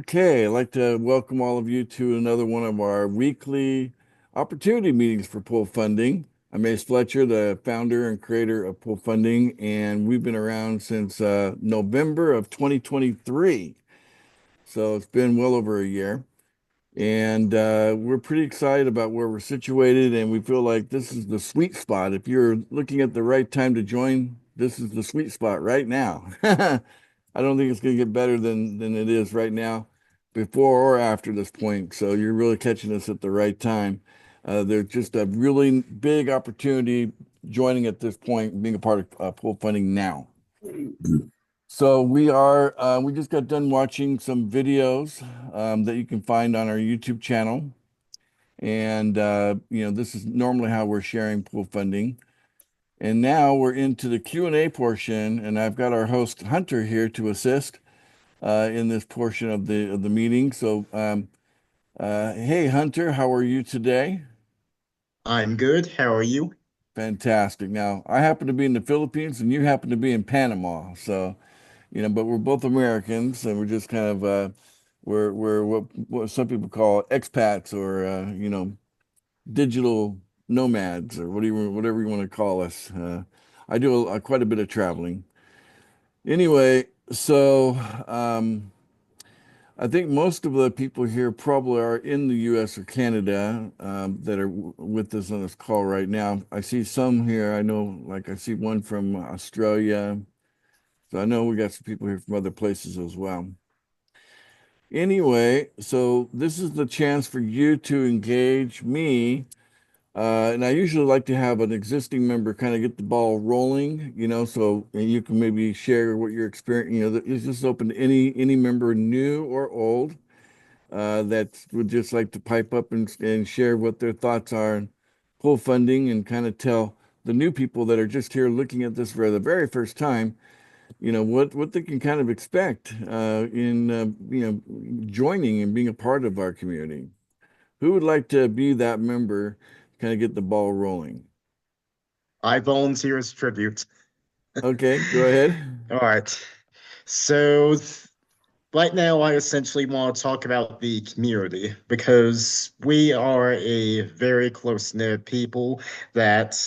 Okay, I'd like to welcome all of you to another one of our weekly opportunity meetings for Pool Funding. I'm Ace Fletcher, the founder and creator of Pool Funding, and we've been around since November of 2023. So it's been well over a year. And we're pretty excited about where we're situated, and we feel like this is the sweet spot. If you're looking at the right time to join, this is the sweet spot right now. I don't think it's going to get better than it is right now, before or after this point. So you're really catching us at the right time. There's just a really big opportunity joining at this point, being a part of Pool Funding now. So we just got done watching some videos that you can find on our YouTube channel. And this is normally how we're sharing Pool Funding. And now we're into the Q&A portion, and I've got our host Hunter here to assist in this portion of the meeting. So hey Hunter, how are you today? I'm good. How are you? Fantastic. Now, I happen to be in the Philippines and you happen to be in Panama. So but we're both Americans, and we're just kind of we're what some people call expats, or digital nomads, or whatever you want to call us. I do quite a bit of traveling. Anyway, so I think most of the people here probably are in the U.S. or Canada that are with us on this call right now. I see some here. I know, like I see one from Australia. So I know we got some people here from other places as well. Anyway, so this is the chance for you to engage me. And I usually like to have an existing member kind of get the ball rolling, so and you can maybe share what your experience, it's just open to any member, new or old, that would just like to pipe up and share what their thoughts are on Pool Funding, and kind of tell the new people that are just here looking at this for the very first time, what they can kind of expect in joining and being a part of our community. Who would like to be that member, kind of get the ball rolling? I volunteer as tribute. Okay, go ahead. All right. So right now, I essentially want to talk about the community because we are a very close-knit people that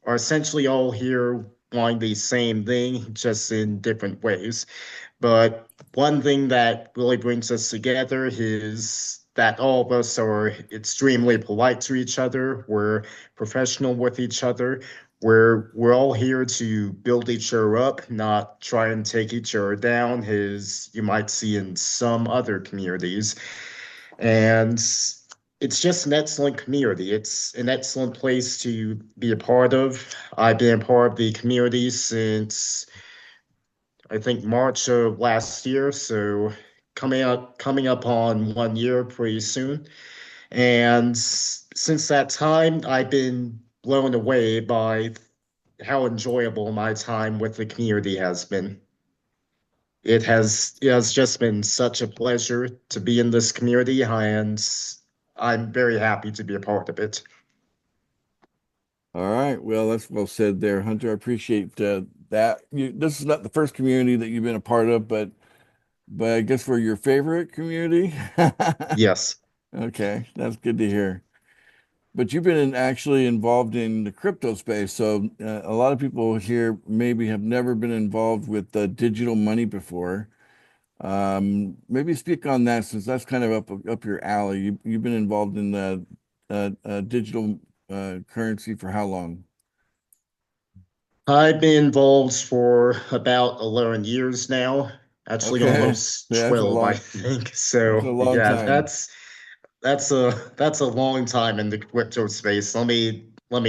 are essentially all here wanting the same thing, just in different ways. But one thing that really brings us together is that all of us are extremely polite to each other. We're professional with each other. We're all here to build each other up, not try and take each other down, as you might see in some other communities. And it's just an excellent community. It's an excellent place to be a part of. I've been a part of the community since I think March of last year, so coming up on 1 year pretty soon. And since that time, I've been blown away by how enjoyable my time with the community has been. It has just been such a pleasure to be in this community, and I'm very happy to be a part of it. All right. Well, that's well said there, Hunter. I appreciate that. This is not the first community that you've been a part of, but I guess we're your favorite community. Yes. Okay, that's good to hear. But you've been actually involved in the crypto space, so a lot of people here maybe have never been involved with digital money before. Maybe speak on that, since that's kind of up your alley. You've been involved in the digital currency for how long? I've been involved for about 11 years now, actually Okay, almost yeah, 12, I think. that's a So long yeah, time. that's a long time in the crypto space. Let me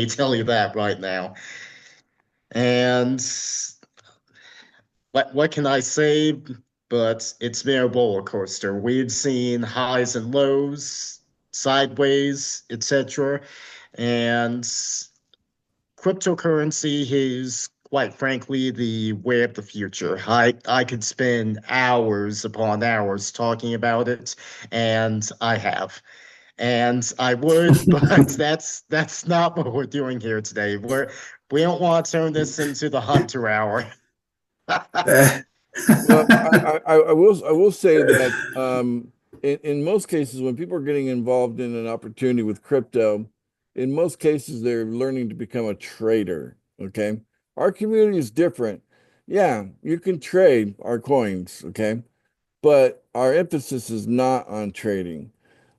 tell you that right now. And what can I say? But it's been a roller coaster. We've seen highs and lows, sideways, etc. And cryptocurrency is quite frankly the way of the future. I could spend hours upon hours talking about it, and I have. And I would, but that's not what we're doing here today. We don't want to turn this into the Hunter Hour. Well, I will say that in most cases, when people are getting involved in an opportunity with crypto, in most cases they're learning to become a trader. Okay, our community is different. Yeah, you can trade our coins. Okay, but our emphasis is not on trading.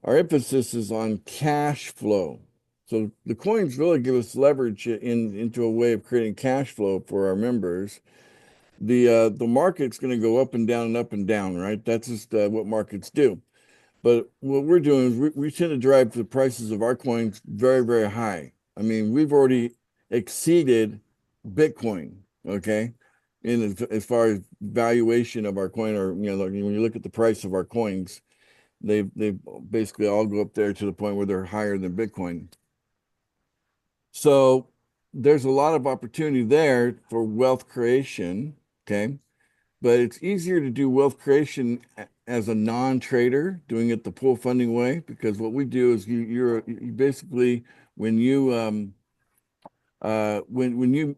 Our emphasis is on cash flow. So the coins really give us leverage into a way of creating cash flow for our members. The market's going to go up and down, right? That's just what markets do. But what we're doing is we tend to drive the prices of our coins very, very high. I mean, we've already exceeded Bitcoin, okay? In as far as valuation of our coin, or like when you look at the price of our coins, they basically all go up there to the point where they're higher than Bitcoin. So there's a lot of opportunity there for wealth creation, okay? But it's easier to do wealth creation as a non-trader, doing it the pool funding way, because what we do is you basically when you when you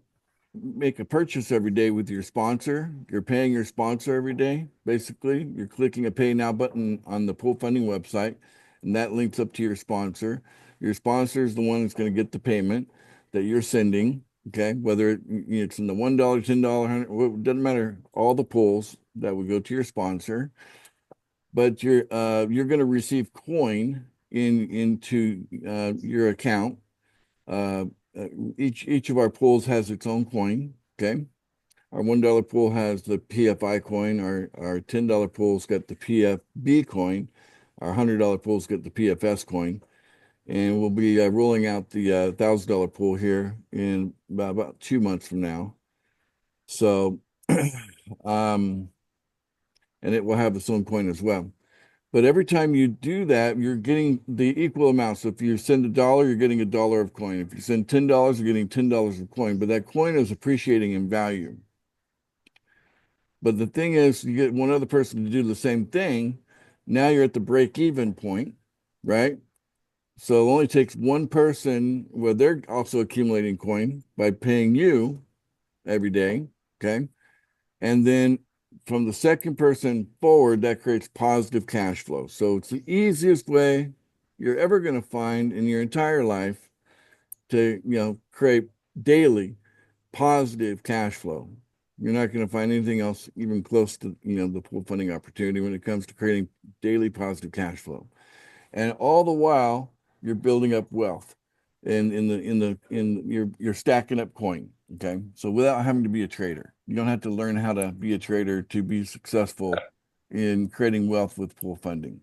make a purchase every day with your sponsor, you're paying your sponsor every day. Basically, you're clicking a pay now button on the pool funding website, and that links up to your sponsor. Your sponsor is the one that's going to get the payment that you're sending. Okay, whether it's in the $1, $10, 100, it doesn't matter. All the pools that would go to your sponsor, but you're going to receive coin into your account. Uh, each of our pools has its own coin. Okay. Our $1 pool has the PFI coin. Our $10 pool's got the PFB coin. Our $100 pool's got the PFS coin. And we'll be rolling out the $1,000 pool here in about 2 months from now. So, and it will have its own coin as well. But every time you do that, you're getting the equal amount. So if you send $1, you're getting $1 of coin. If you send $10, you're getting $10 of coin. But that coin is appreciating in value. But the thing is, you get one other person to do the same thing. Now you're at the break-even point, right? So it only takes one person where they're also accumulating coin by paying you every day. Okay. And then from the second person forward, that creates positive cash flow. So it's the easiest way you're ever going to find in your entire life to, create daily positive cash flow. You're not going to find anything else even close to, the pool funding opportunity when it comes to creating daily positive cash flow. And all the while you're building up wealth and you're stacking up coin. Okay. So without having to be a trader, you don't have to learn how to be a trader to be successful in creating wealth with pool funding.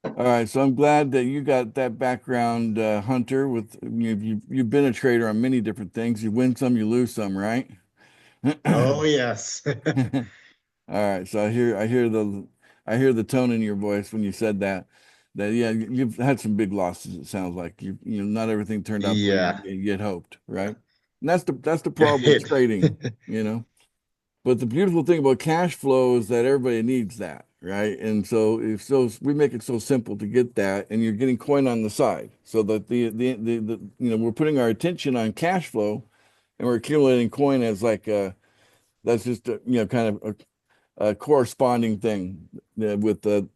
All right, so I'm glad that you got that background, Hunter. You've been a trader on many different things. You win some, you lose some, right? Oh, yes. All right, so I hear the tone in your voice when you said that. That yeah, you've had some big losses. It sounds like not everything turned out the way Yeah. you had hoped, right? And that's the problem with trading, you know. But the beautiful thing about cash flow is that everybody needs that, right? And so if so, we make it so simple to get that, and you're getting coin on the side, so that we're putting our attention on cash flow, and we're accumulating coin as like that's just kind of a corresponding thing with the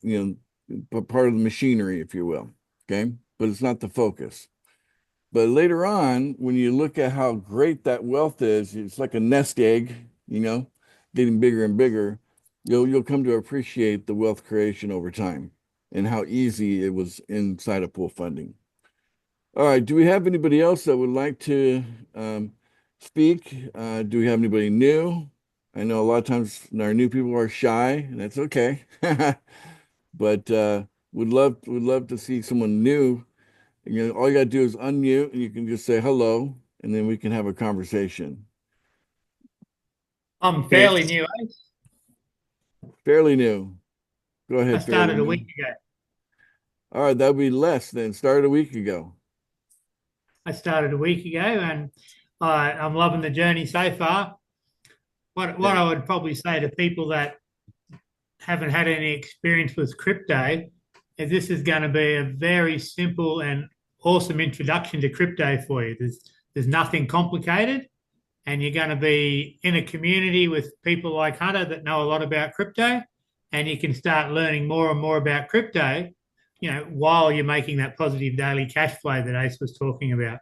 part of the machinery, if you will. Okay, but it's not the focus. But later on, when you look at how great that wealth is, it's like a nest egg, getting bigger and bigger. You'll come to appreciate the wealth creation over time and how easy it was inside of pool funding. All right, do we have anybody else that would like to speak? Do we have anybody new? I know a lot of times our new people are shy, and that's okay. But would love to see someone new. All you got to do is unmute, and you can just say hello, and then we can have a conversation. I'm Okay. fairly new. Fairly new. Go I ahead, fairly started a new. week ago. All right, that would be less than started a week ago. And I'm loving the journey so far. What I would probably say to people that haven't had any experience with crypto is this is going to be a very simple and awesome introduction to crypto for you. There's nothing complicated. and you're going to be in a community with people like Hunter that know a lot about crypto, and you can start learning more and more about crypto, while you're making that positive daily cash flow that Ace was talking about.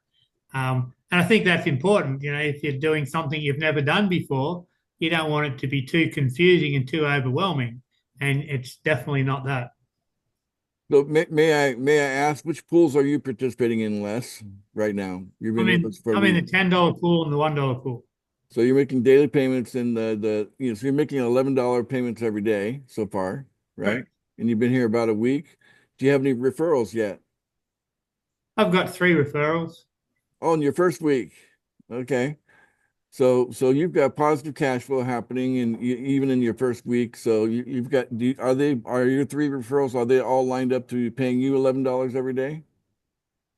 And I think that's important. If you're doing something you've never done before, you don't want it to be too confusing and too overwhelming. And it's definitely not that. So may I ask, which pools are you participating in, Les, right now? You've been with us for a I'm in the week. $10 pool and the $1 pool. So you're making daily payments in so you're making $11 payments every day so far, right? Right. And you've been here about a week. Do you have any referrals yet? I've got 3 referrals. Oh, in your first week. Okay. So you've got positive cash flow happening and even in your first week. So you've got, are your 3 referrals, are they all lined up to paying you $11 every day?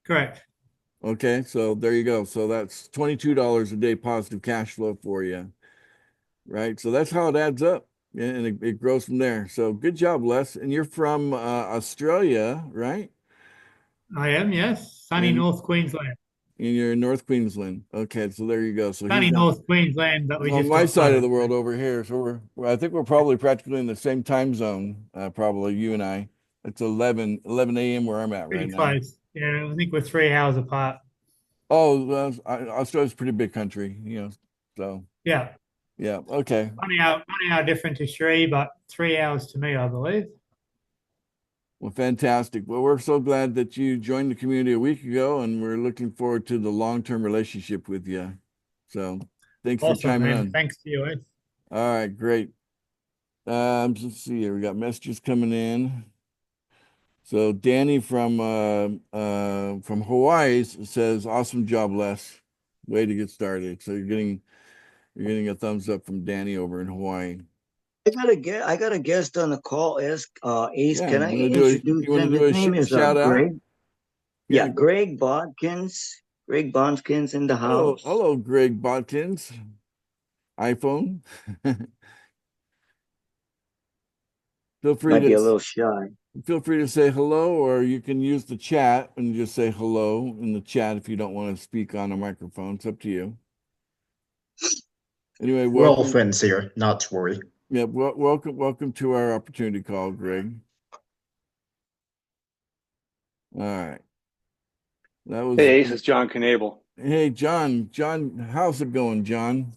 Correct. Okay, so there you go. So that's $22 a day positive cash flow for you, right? So that's how it adds up, and it grows from there. So good job, Les. And you're from Australia, right? I am, yes. Sunny And North Queensland. you're in North Queensland. Okay, so there you go. So Sunny North Queensland, but he's we on just my got side of flooded. the world over here. So I think we're probably practically in the same time zone, probably you and I. It's 11 a.m. where I'm at right Pretty now. close. Yeah, I think we're 3 hours apart. Oh, Australia's a pretty big country, so Yeah. yeah, okay. 1 hour different to Sri, but 3 hours to me, I believe. Well, fantastic. Well, we're so glad that you joined the community a week ago, and we're looking forward to the long-term relationship with you. So thanks for Awesome, chiming man. in. Thanks to you, Ace. All right, great. Let's see here. We got messages coming in. So Danny from Hawaii says, "Awesome job, Les. Way to get started." So you're getting a thumbs up from Danny over in Hawaii. I got a guest on the call. Ace, Yeah, can I you introduce want to him? do His a name is shout out? Greg. Yeah, Yeah, Greg Bodkins. Greg Bodkins in the hello, house. hello, Greg Botkins, iPhone. Feel free Might be a to little shy. feel free to say hello, or you can use the chat and just say hello in the chat if you don't want to speak on a microphone. It's up to you. Anyway, We're all welcome. friends here, not to worry. Yeah, welcome to our opportunity call, Greg. All right. That was Hey, Ace, it's John Knable. Hey, John. John, how's it going, John?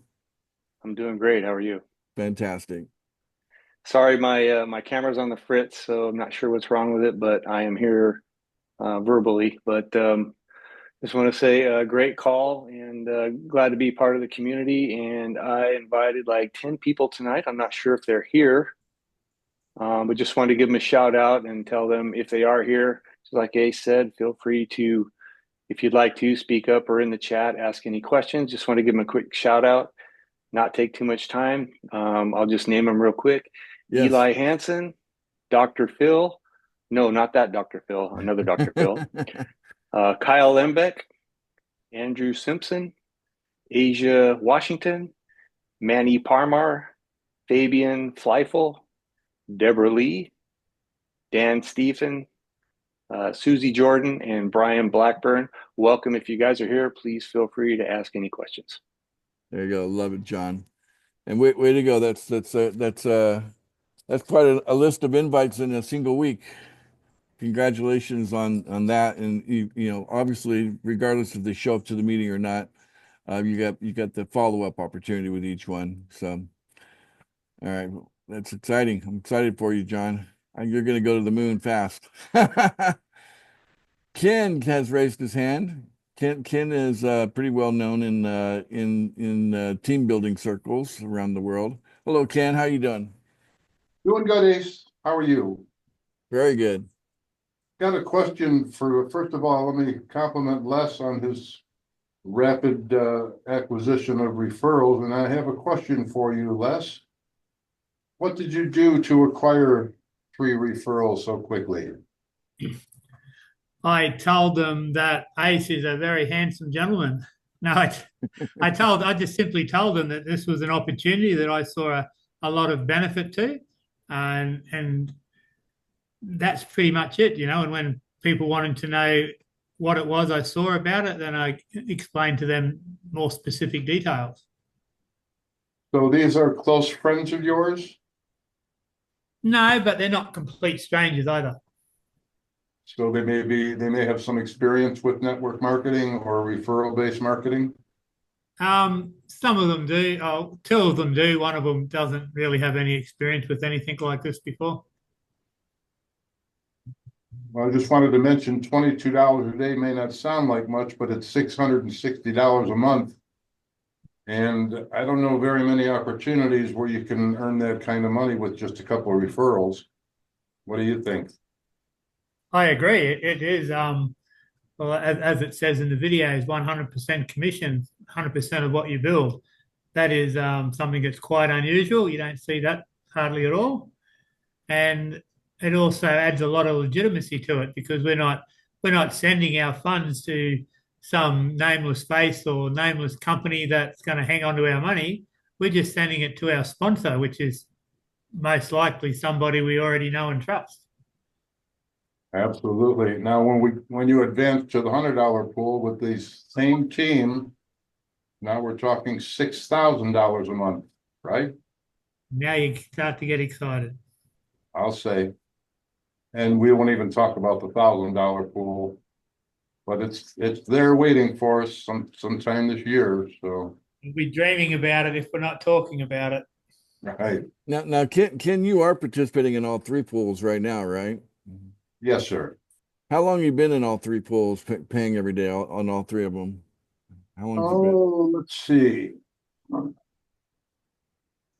I'm doing great. How are you? Fantastic. Sorry, my camera's on the fritz, so I'm not sure what's wrong with it, but I am here verbally. But just want to say great call and glad to be part of the community. And I invited like 10 people tonight. I'm not sure if they're here, but just wanted to give them a shout out and tell them if they are here, just like Ace said, feel free to, if you'd like to, speak up or in the chat, ask any questions. Just want to give them a quick shout out, not take too much time. I'll just name them real quick. Yes. Eli Hansen, Dr. Phil. No, not that Dr. Phil, another Dr. Phil. Kyle Lembeck, Andrew Simpson, Asia Washington, Manny Parmar, Fabian Fleifel, Deborah Lee, Dan Stephen, Susie Jordan, and Brian Blackburn. Welcome. If you guys are here, please feel free to ask any questions. There you go. Love it, John. And way to go. That's quite a list of invites in a single week. Congratulations on that. And obviously, regardless if they show up to the meeting or not, you got the follow-up opportunity with each one. So, all right, that's exciting. I'm excited for you, John. You're going to go to the moon fast. Ken has raised his hand. Ken is pretty well known in team building circles around the world. Hello, Ken. How you doing? Doing good, Ace. How are you? Very good. Got a question first of all, let me compliment Les on his rapid acquisition of referrals. And I have a question for you, Les. What did you do to acquire 3 referrals so quickly? I told them that Ace is a very handsome gentleman. No, I just simply told them that this was an opportunity that I saw a lot of benefit to, and that's pretty much it, And when people wanted to know what it was I saw about it, then I explained to them more specific details. So these are close friends of yours? No, but they're not complete strangers either. So they may have some experience with network marketing or referral-based marketing? Some of them do. Oh, two of them do. One of them doesn't really have any experience with anything like this before. Well, I just wanted to mention $22 a day may not sound like much, but it's $660 a month. And I don't know very many opportunities where you can earn that kind of money with just a couple of referrals. What do you think? I agree. It is, well, as it says in the video, is 100% commission, 100% of what you build. That is something that's quite unusual. You don't see that hardly at all. And it also adds a lot of legitimacy to it because we're not sending our funds to some nameless face or nameless company that's going to hang on to our money. We're just sending it to our sponsor, which is most likely somebody we already know and trust. Absolutely. Now, when you advance to the $100 pool with the same team, now we're talking $6,000 a month, right? Now you start to get excited. I'll say. And we won't even talk about the $1,000 pool. But it's there waiting for us sometime this year, so, We'll be dreaming about it if we're not talking about it. right. Now, Ken, you are participating in all three pools right now, right? Yes, sir. How long you been in all three pools, paying every day on all three of them? How long has it been? Oh, let's see.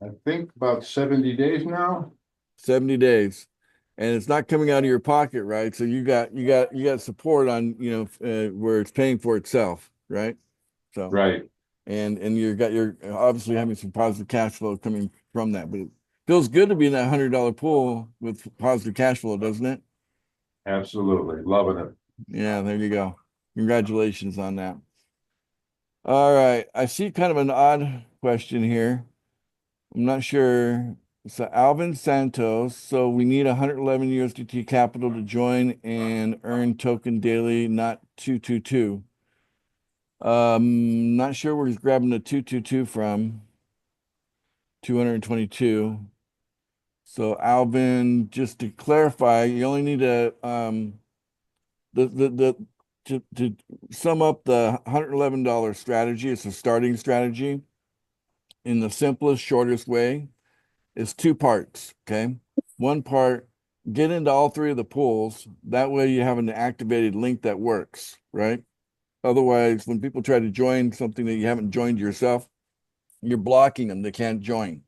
I think about 70 days now. 70 days. And it's not coming out of your pocket, right? So you got support on, where it's paying for itself, right? So Right. and you're obviously having some positive cash flow coming from that, but it feels good to be in that $100 pool with positive cash flow, doesn't it? Absolutely. Loving it. Yeah, there you go. Congratulations on that. All right. I see kind of an odd question here. I'm not sure. So Alvin Santos. So we need 111 USDT capital to join and earn token daily, not 222. Not sure where he's grabbing the 222 from. 222. So Alvin, just to clarify, you only need to to sum up the $111 strategy. It's a starting strategy in the simplest, shortest way. It's two parts. Okay. One part, get into all three of the pools. That way you have an activated link that works, right? Otherwise, when people try to join something that you haven't joined yourself, you're blocking them. They can't join.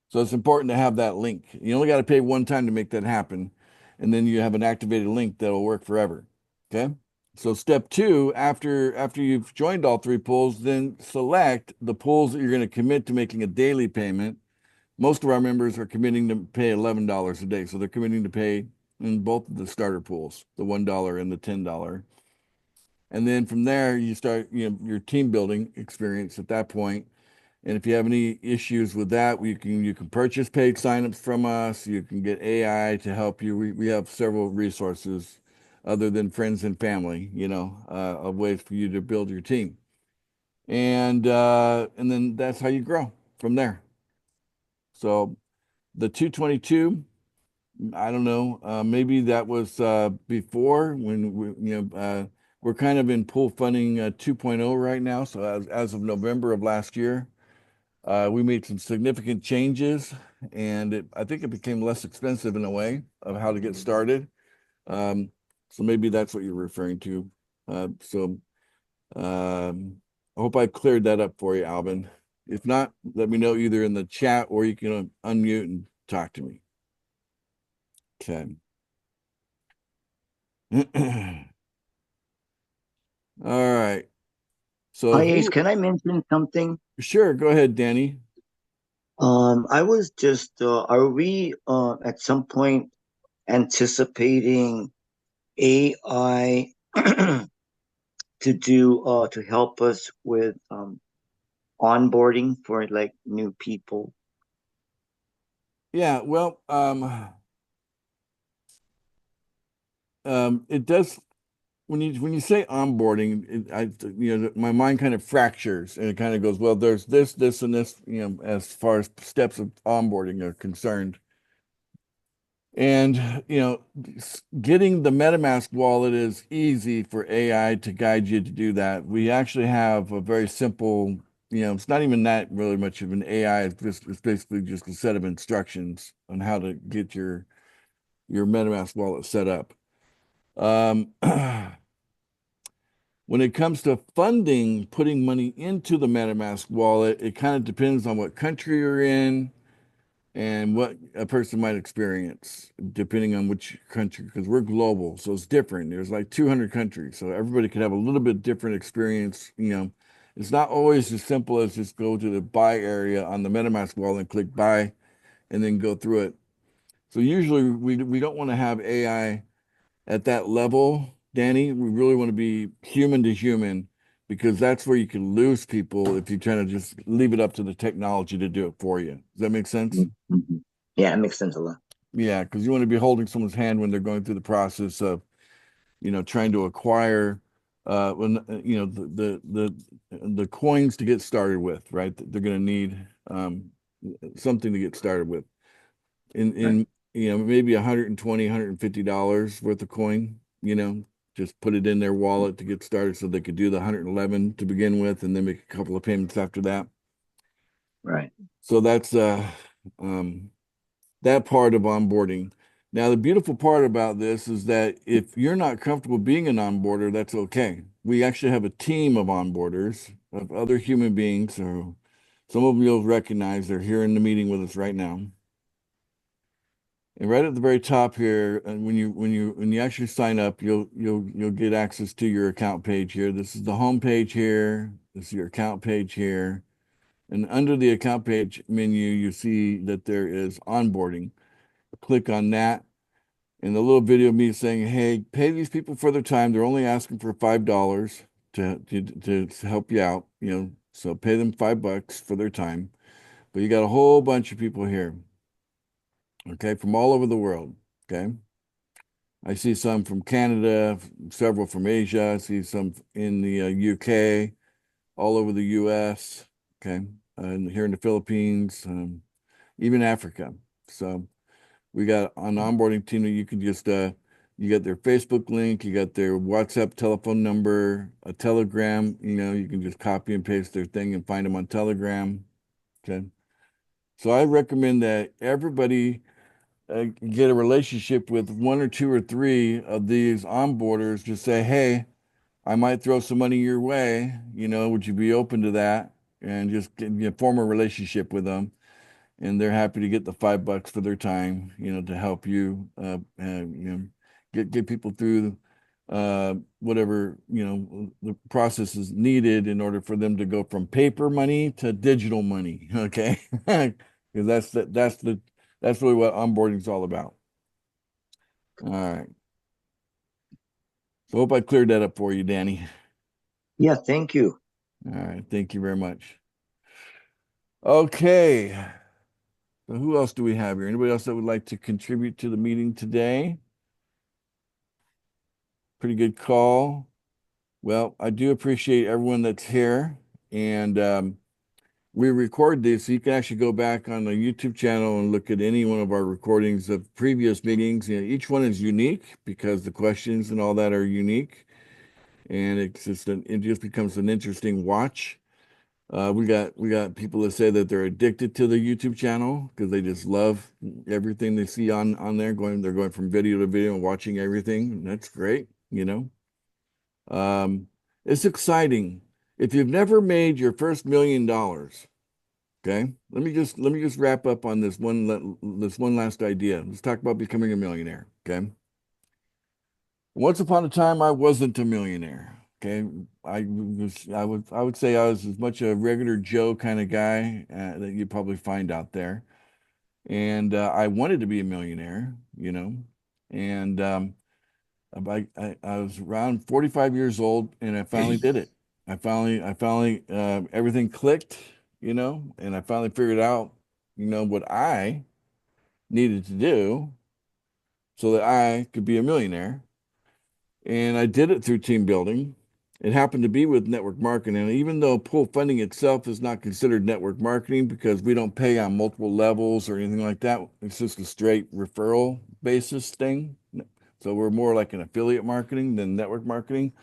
So it's important to have that link. You only got to pay one time to make that happen. And then you have an activated link that'll work forever. Okay. So step two, after you've joined all three pools, then select the pools that you're going to commit to making a daily payment. Most of our members are committing to pay $11 a day. So they're committing to pay in both of the starter pools, the $1 and the $10. And then from there, you start, your team building experience at that point. And if you have any issues with that, you can purchase paid signups from us. You can get AI to help you. We have several resources other than friends and family, of ways for you to build your team. And then that's how you grow from there. So the 222, I don't know, maybe that was before when we're kind of in pool funding 2.0 right now. So as of November of last year, we made some significant changes, and I think it became less expensive in a way of how to get started. So maybe that's what you're referring to. I hope I cleared that up for you, Alvin. If not, let me know either in the chat or you can unmute and talk to me. Okay. All right. So Hi, Ace, can I mention something? sure, go ahead, Danny. I was just, are we at some point anticipating AI to help us with onboarding for like new people? Yeah, well, it does when you say onboarding, my mind kind of fractures and it kind of goes, well, there's this, and this, as far as steps of onboarding are concerned. And getting the MetaMask wallet is easy for AI to guide you to do that. We actually have a very simple, it's not even that really much of an AI. It's basically just a set of instructions on how to get your MetaMask wallet set up. When it comes to funding, putting money into the MetaMask wallet, it kind of depends on what country you're in and what a person might experience, depending on which country, because we're global, so it's different. There's like 200 countries, so everybody could have a little bit different experience. It's not always as simple as just go to the buy area on the MetaMask wallet and click buy and then go through it. So usually we don't want to have AI at that level, Danny. We really want to be human to human because that's where you can lose people if you try to just leave it up to the technology to do it for you. Does that make sense? Mhm. Yeah, it makes sense a lot. Yeah, because you want to be holding someone's hand when they're going through the process of, trying to acquire, when the coins to get started with, right? They're going to need something to get started with. In maybe $120, $150 worth of coin, just put it in their wallet to get started so they could do the 111 to begin with and then make a couple of payments after that. Right. So that's um that part of onboarding. Now, the beautiful part about this is that if you're not comfortable being an onboarder, that's okay. We actually have a team of onboarders, of other human beings, or some of you'll recognize they're here in the meeting with us right now. And right at the very top here, and when you actually sign up, you'll get access to your account page here. This is the home page here. This is your account page here. And under the account page menu, you see that there is onboarding. Click on that. And the little video of me saying, hey, pay these people for their time. They're only asking for $5 to help you out, so pay them $5 for their time. But you got a whole bunch of people here, okay, from all over the world, okay? I see some from Canada, several from Asia. I see some in the UK, all over the US, okay, and here in the Philippines, even Africa. So we got an onboarding team that you can just you got their Facebook link, you got their WhatsApp telephone number, a Telegram, you can just copy and paste their thing and find them on Telegram. Okay. So I recommend that everybody get a relationship with one or two or three of these onboarders. Just say, hey, I might throw some money your way, would you be open to that? And just form a relationship with them, and they're happy to get the $5 for their time, to help you, get people through whatever the process is needed in order for them to go from paper money to digital money. Okay, because that's really what onboarding is all about. All right. So hope I cleared that up for you, Danny. Yeah, thank you. All right, thank you very much. Okay. So who else do we have here? Anybody else that would like to contribute to the meeting today? Pretty good call. Well, I do appreciate everyone that's here, and we record this, so you can actually go back on the YouTube channel and look at any one of our recordings of previous meetings. Each one is unique because the questions and all that are unique, and it just becomes an interesting watch. We got people that say that they're addicted to the YouTube channel because they just love everything they see on there. They're going from video to video and watching everything. That's great, It's exciting. If you've never made your first $1 million, okay, let me just wrap up on this one last idea. Let's talk about becoming a millionaire, okay? Once upon a time, I wasn't a millionaire. Okay, I would say I was as much a regular Joe kind of guy that you probably find out there, and I wanted to be a millionaire, and I was around 45 years old, and I finally did it. I finally everything clicked, and I finally figured out, what I needed to do so that I could be a millionaire. And I did it through team building. It happened to be with network marketing. And even though pool funding itself is not considered network marketing because we don't pay on multiple levels or anything like that, it's just a straight referral basis thing. So we're more like an affiliate marketing than network marketing.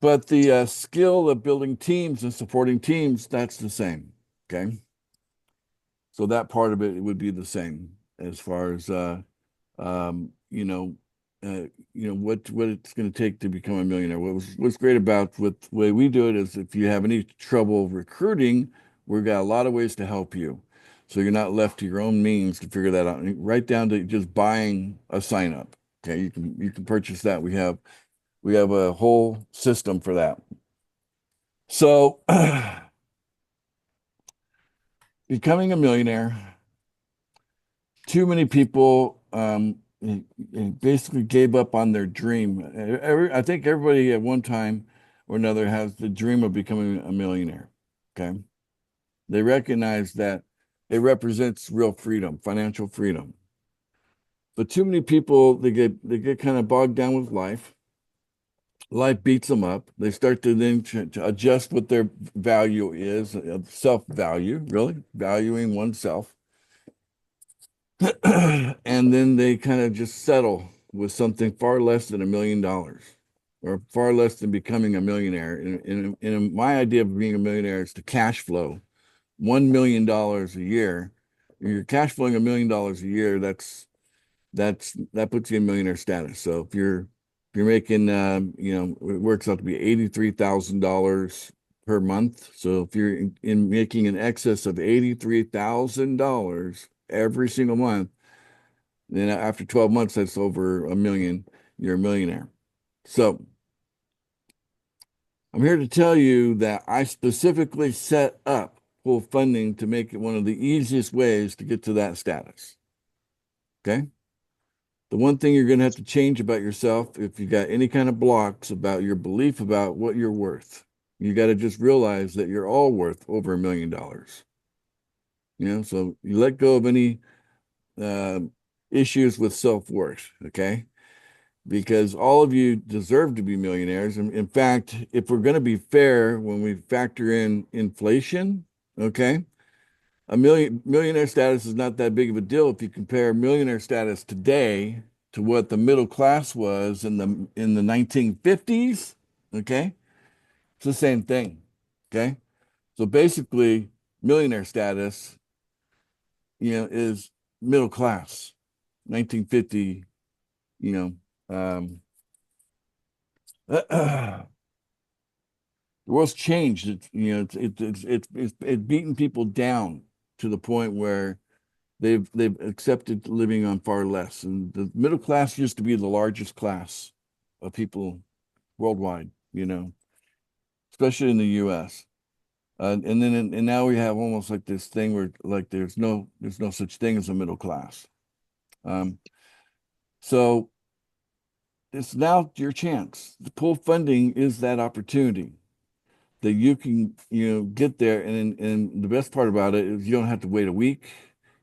But the skill of building teams and supporting teams, that's the same. Okay. So that part of it would be the same as far as what it's going to take to become a millionaire. What's great about with the way we do it is if you have any trouble recruiting, we've got a lot of ways to help you. So you're not left to your own means to figure that out. Right down to just buying a sign up. Okay, you can purchase that. We have a whole system for that. So becoming a millionaire, too many people basically gave up on their dream. I think everybody at one time or another has the dream of becoming a millionaire. Okay. They recognize that it represents real freedom, financial freedom. But too many people, they get kind of bogged down with life. Life beats them up. They start to then to adjust what their value is, self-value, really valuing oneself. And then they kind of just settle with something far less than $1 million or far less than becoming a millionaire. And my idea of being a millionaire is to cash flow $1 million a year. You're cash flowing $1 million a year. That puts you in millionaire status. So if you're making, it works out to be $83,000 per month. So if you're in making an excess of $83,000 every single month, then after 12 months, that's over $1 million. You're a millionaire. So I'm here to tell you that I specifically set up pool funding to make it one of the easiest ways to get to that status. Okay. The one thing you're going to have to change about yourself, if you got any kind of blocks about your belief about what you're worth, you got to just realize that you're all worth over $1 million. So you let go of any issues with self-worth, okay? Because all of you deserve to be millionaires. And in fact, if we're going to be fair, when we factor in inflation, okay, millionaire status is not that big of a deal if you compare millionaire status today to what the middle class was in the 1950s. Okay, it's the same thing. Okay, so basically, millionaire status, is middle class. 1950, the world's changed. It's beaten people down to the point where they've accepted living on far less. And the middle class used to be the largest class of people worldwide, especially in the US. And now we have almost like this thing where like there's no such thing as a middle class. So it's now your chance. The pool funding is that opportunity that you can, get there. And the best part about it is you don't have to wait a week.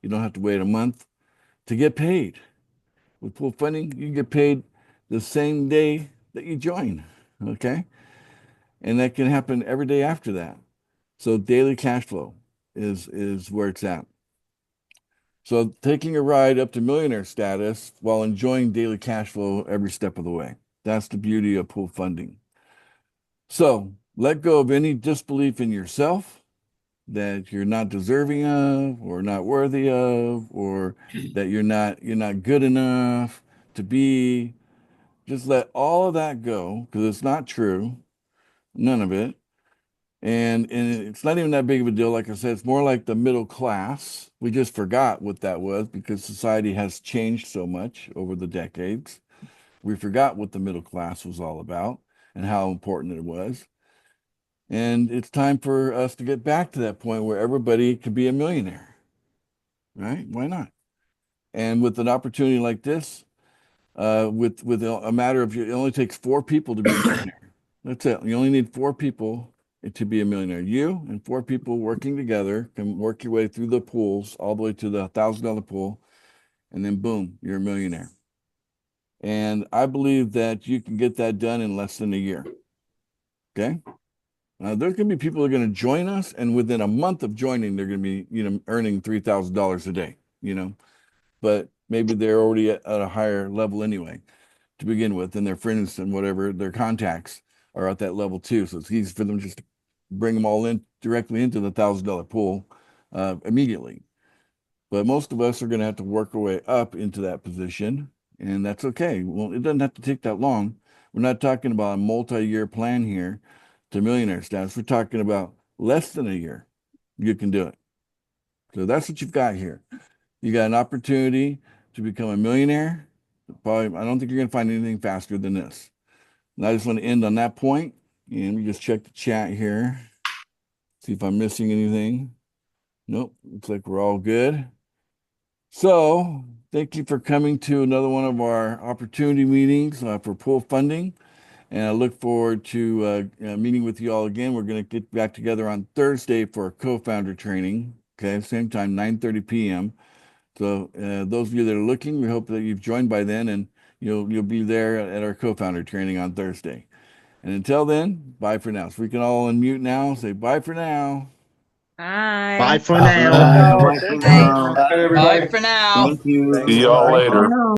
You don't have to wait a month to get paid. With pool funding, you can get paid the same day that you join. Okay. And that can happen every day after that. So daily cash flow is where it's at. So taking a ride up to millionaire status while enjoying daily cash flow every step of the way. That's the beauty of pool funding. So let go of any disbelief in yourself that you're not deserving of or not worthy of, or that you're not good enough to be. Just let all of that go because it's not true. None of it. And it's not even that big of a deal. Like I said, it's more like the middle class. We just forgot what that was because society has changed so much over the decades. We forgot what the middle class was all about and how important it was. And it's time for us to get back to that point where everybody can be a millionaire, right? Why not? And with an opportunity like this, with a matter of it only takes 4 people to be a millionaire. That's it. You only need 4 people to be a millionaire. You and 4 people working together can work your way through the pools all the way to the $1,000 pool, and then boom, you're a millionaire. And I believe that you can get that done in less than a year. Okay. There's going to be people who are going to join us, and within a month of joining, they're going to be, earning $3,000 a day, but maybe they're already at a higher level anyway to begin with, and their friends and whatever, their contacts are at that level too. So it's easy for them just to bring them all in directly into the $1,000 pool immediately. But most of us are going to have to work our way up into that position, and that's okay. Well, it doesn't have to take that long. We're not talking about a multi-year plan here to millionaire status. We're talking about less than a year. You can do it. So that's what you've got here. You got an opportunity to become a millionaire. Probably, I don't think you're going to find anything faster than this. And I just want to end on that point, and we just check the chat here. See if I'm missing anything. Nope, looks like we're all good. So thank you for coming to another one of our opportunity meetings for pool funding. And I look forward to meeting with you all again. We're going to get back together on Thursday for a co-founder training. Okay, same time, 9:30 p.m. So those of you that are looking, we hope that you've joined by then, and you'll be there at our co-founder training on Thursday. And until then, bye for now. So we can all unmute now. Say bye for now. Bye. Bye for now. Bye for now. Bye for now. Thank you. See y'all later. Bye.